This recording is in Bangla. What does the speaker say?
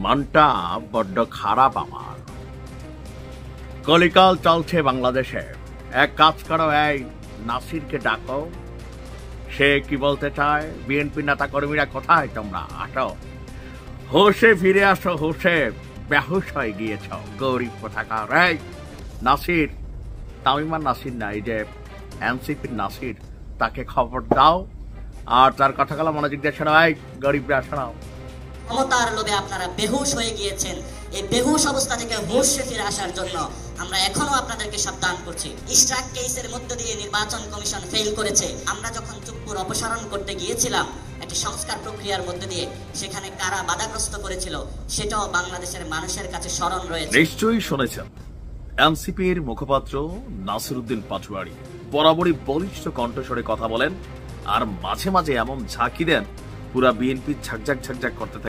মনটা বড্ড খারাপ আমার। কলিকাল চলছে বাংলাদেশে। এক কাজ করো, এই নাসিরকে ডাকো। সে কি বলতে চায়? বিএনপি নেতা কর্মীরা কোথায় তোমরা? আসো, হোশে ফিরে আসো। হোশে বেহুশ হয়ে গিয়েছ গরিব কোথাকার। এই নাসির, তামিমার নাসির না, এই যে এনসিপির নাসির, তাকে খবর দাও আর তার কথাগুলো মনোযোগ দিয়ে শোনাও। এই গরিবরা শোনাও। ক্ষমতার লোভে আপনারা বেহুশ হয়ে গিয়েছেন। এই বেহুশ অবস্থা থেকে হুঁশে ফিরে আসার জন্য আমরা এখনো আপনাদেরকে সাবধান করছি। ইশরাক কেসের মধ্য দিয়ে নির্বাচন কমিশন ফেল করেছে। আমরা যখন চুপ্পুর অপসারণ করতে গিয়েছিলাম একটি সংস্কার প্রক্রিয়ার মধ্য দিয়ে, সেখানে কারা বাধাগ্রস্ত করেছিল সেটাও বাংলাদেশের মানুষের কাছে স্মরণ রয়েছে। নিশ্চয়ই শুনেছেন এনসিপির মুখপাত্র নাসিরউদ্দিন পাটোয়ারি বরাবরই বলিষ্ঠ কণ্ঠস্বরে কথা বলেন আর মাঝে মাঝে এমন ঝাঁকি দেন পুরা বিএনপি ঝাকঝাক ঝাকঝাক করতে থাকে।